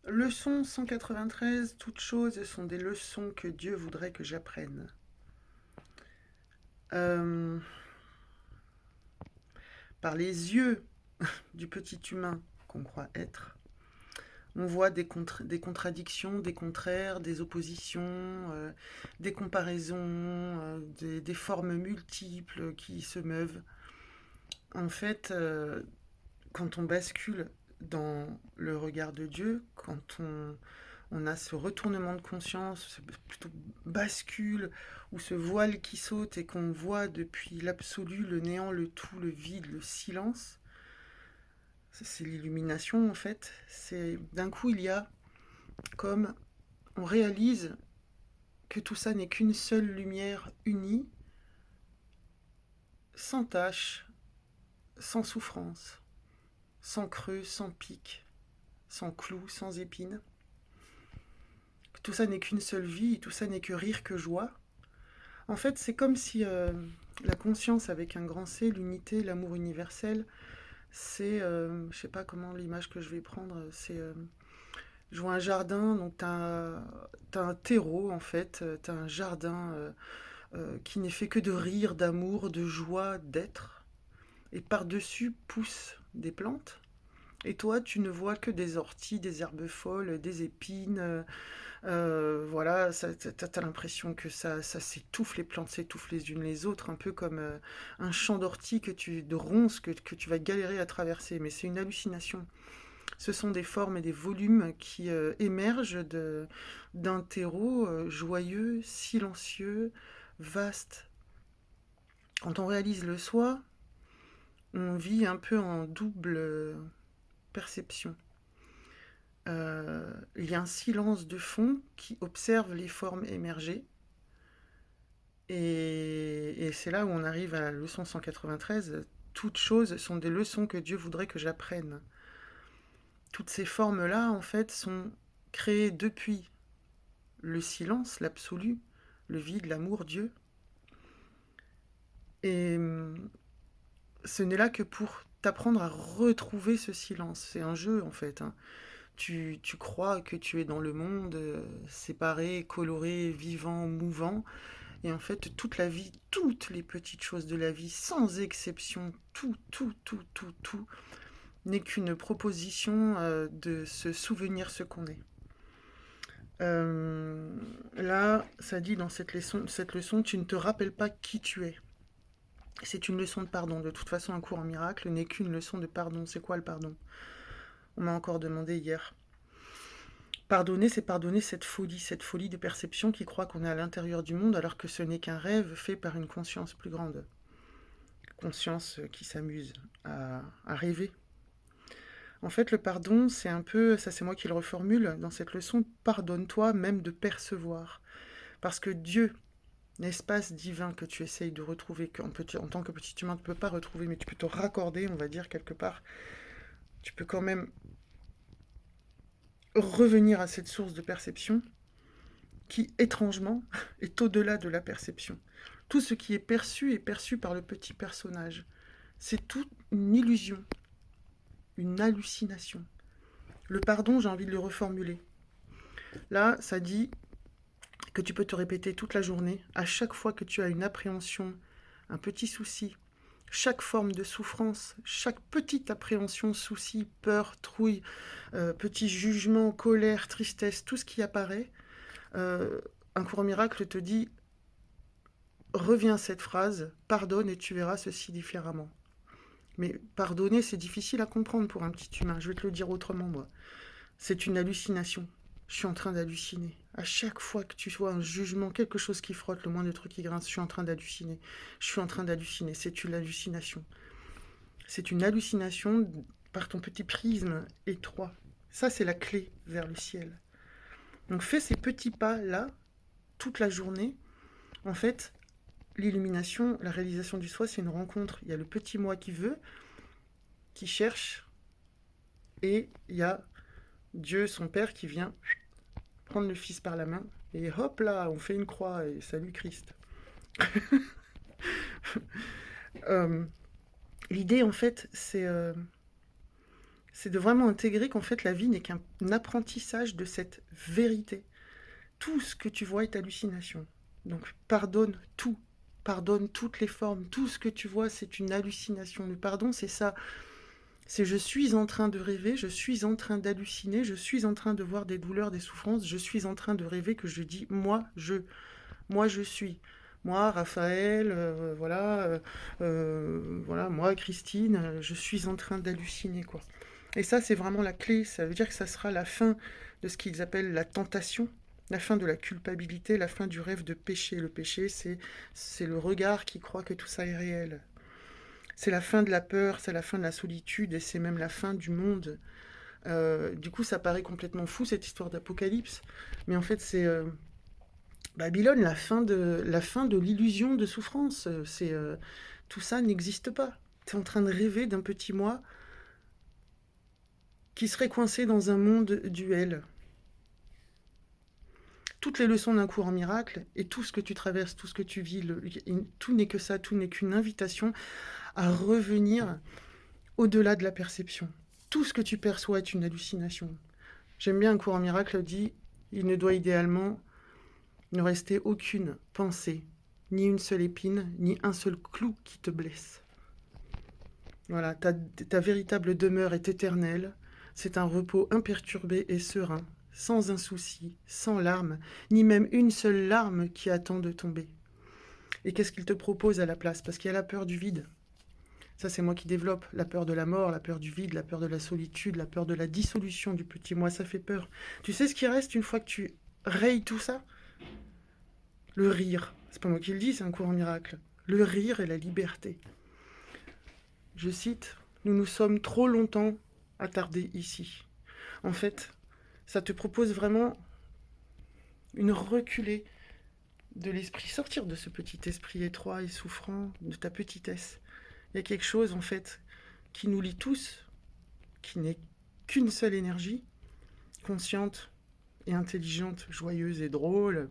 Leçon 193, toutes choses sont des leçons que Dieu voudrait que j'apprenne. Euh, Par les yeux du petit humain qu'on croit être, on voit des contradictions, des contraires, des oppositions, des comparaisons, des formes multiples qui se meuvent. En fait, quand on bascule dans le regard de Dieu, quand on a ce retournement de conscience, ce plutôt bascule, ou ce voile qui saute et qu'on voit depuis l'absolu, le néant, le tout, le vide, le silence, c'est l'illumination en fait. C'est d'un coup il y a comme on réalise que tout ça n'est qu'une seule lumière unie, sans tache, sans souffrance, sans creux, sans pic, sans clou, sans épine. Tout ça n'est qu'une seule vie, tout ça n'est que rire, que joie. En fait, c'est comme si la conscience avec un grand C, l'unité, l'amour universel, c'est, je sais pas comment l'image que je vais prendre, c'est, je vois un jardin, donc t'as un terreau en fait, t'as un jardin qui n'est fait que de rire, d'amour, de joie, d'être, et par-dessus poussent des plantes. Et toi, tu ne vois que des orties, des herbes folles, des épines, voilà, t'as l'impression que ça s'étouffe, les plantes s'étouffent les unes les autres, un peu comme un champ d'ortie de ronces que tu vas galérer à traverser. Mais c'est une hallucination. Ce sont des formes et des volumes qui émergent d'un terreau joyeux, silencieux, vaste. Quand on réalise le soi, on vit un peu en double perception. Il y a un silence de fond qui observe les formes émerger. Et c'est là où on arrive à la leçon 193. Toutes choses sont des leçons que Dieu voudrait que j'apprenne. Toutes ces formes-là, en fait, sont créées depuis le silence, l'absolu, le vide, l'amour, Dieu. Et ce n'est là que pour t'apprendre à retrouver ce silence. C'est un jeu, en fait, hein. Tu crois que tu es dans le monde, séparé, coloré, vivant, mouvant. Et en fait, toute la vie, toutes les petites choses de la vie, sans exception, tout, n'est qu'une proposition de se souvenir ce qu'on est. Euh, Là, ça dit dans cette leçon, tu ne te rappelles pas qui tu es. C'est une leçon de pardon. De toute façon, un cours en miracle n'est qu'une leçon de pardon. C'est quoi le pardon? On m'a encore demandé hier. Pardonner, c'est pardonner cette folie de perception qui croit qu'on est à l'intérieur du monde alors que ce n'est qu'un rêve fait par une conscience plus grande. Conscience qui s'amuse à rêver. En fait, le pardon, c'est un peu, ça c'est moi qui le reformule dans cette leçon, pardonne-toi même de percevoir. Parce que Dieu, l'espace divin que tu essayes de retrouver, en tant que petit humain, tu ne peux pas retrouver, mais tu peux te raccorder, on va dire, quelque part, tu peux quand même revenir à cette source de perception qui, étrangement, est au-delà de la perception. Tout ce qui est perçu par le petit personnage. C'est toute une illusion, une hallucination. Le pardon, j'ai envie de le reformuler. Là, ça dit que tu peux te répéter toute la journée, à chaque fois que tu as une appréhension, un petit souci, chaque forme de souffrance, chaque petite appréhension, souci, peur, trouille, petit jugement, colère, tristesse, tout ce qui apparaît, euh, un cours miracle te dit reviens à cette phrase, pardonne et tu verras ceci différemment. Mais pardonner, c'est difficile à comprendre pour un petit humain. Je vais te le dire autrement, moi. C'est une hallucination. Je suis en train d'halluciner. À chaque fois que tu vois un jugement, quelque chose qui frotte, le moindre truc qui grince, je suis en train d'halluciner. Je suis en train d'halluciner. C'est une hallucination. C'est une hallucination par ton petit prisme étroit. Ça, c'est la clé vers le ciel. Donc fais ces petits pas-là toute la journée. En fait, l'illumination, la réalisation du soi, c'est une rencontre. Il y a le petit moi qui veut, qui cherche, et il y a Dieu, son Père, qui vient prendre le Fils par la main, et hop là, on fait une croix, et salut Christ. Euh, L'idée, en fait, C'est de vraiment intégrer qu'en fait la vie n'est qu'un apprentissage de cette vérité. Tout ce que tu vois est hallucination. Donc pardonne tout. Pardonne toutes les formes. Tout ce que tu vois, c'est une hallucination. Le pardon, c'est ça. C'est je suis en train de rêver, je suis en train d'halluciner, je suis en train de voir des douleurs, des souffrances, je suis en train de rêver que je dis moi je suis. Moi, Raphaël, voilà, moi, Christine, je suis en train d'halluciner, quoi. Et ça, c'est vraiment la clé. Ça veut dire que ça sera la fin de ce qu'ils appellent la tentation, la fin de la culpabilité, la fin du rêve de péché. Le péché, c'est le regard qui croit que tout ça est réel. C'est la fin de la peur, c'est la fin de la solitude, et c'est même la fin du monde. Du coup, ça paraît complètement fou, cette histoire d'apocalypse. Mais en fait, c'est Babylone, la fin de l'illusion de souffrance. Tout ça n'existe pas. Tu es en train de rêver d'un petit moi qui serait coincé dans un monde duel. Toutes les leçons d'un cours en miracle et tout ce que tu traverses, tout ce que tu vis, tout n'est que ça, tout n'est qu'une invitation à revenir au-delà de la perception. Tout ce que tu perçois est une hallucination. J'aime bien un cours en miracle dit, il ne doit idéalement ne rester aucune pensée, ni une seule épine, ni un seul clou qui te blesse. Voilà, ta véritable demeure est éternelle, c'est un repos imperturbé et serein, sans un souci, sans larmes, ni même une seule larme qui attend de tomber. Et qu'est-ce qu'il te propose à la place? Parce qu'il y a la peur du vide. Ça, c'est moi qui développe la peur de la mort, la peur du vide, la peur de la solitude, la peur de la dissolution du petit moi. Ça fait peur. Tu sais ce qui reste une fois que tu rayes tout ça? Le rire. C'est pas moi qui le dis, c'est un cours en miracle. Le rire et la liberté. Je cite, nous nous sommes trop longtemps attardés ici. En fait, ça te propose vraiment une reculée de l'esprit, sortir de ce petit esprit étroit et souffrant, de ta petitesse. Il y a quelque chose, en fait, qui nous lie tous, qui n'est qu'une seule énergie, consciente et intelligente, joyeuse et drôle,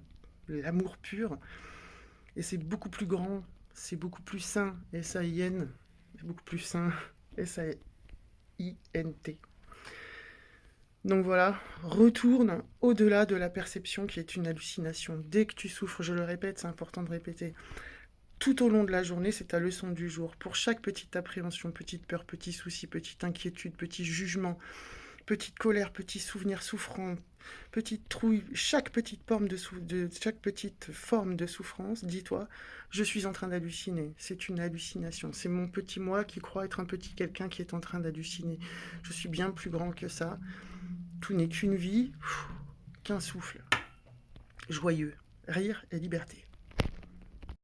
l'amour pur. Et c'est beaucoup plus grand, c'est beaucoup plus sain, S-A-I-N, c'est beaucoup plus sain, S-A-I-N-T. Donc voilà, retourne au-delà de la perception qui est une hallucination. Dès que tu souffres, je le répète, c'est important de répéter, tout au long de la journée, c'est ta leçon du jour. Pour chaque petite appréhension, petite peur, petit souci, petite inquiétude, petit jugement, petite colère, petit souvenir souffrant, petite trouille, chaque petite forme de souffrance, dis-toi, je suis en train d'halluciner. C'est une hallucination. C'est mon petit moi qui croit être un petit quelqu'un qui est en train d'halluciner. Je suis bien plus grand que ça. Tout n'est qu'une vie, qu'un souffle. Joyeux, rire et liberté.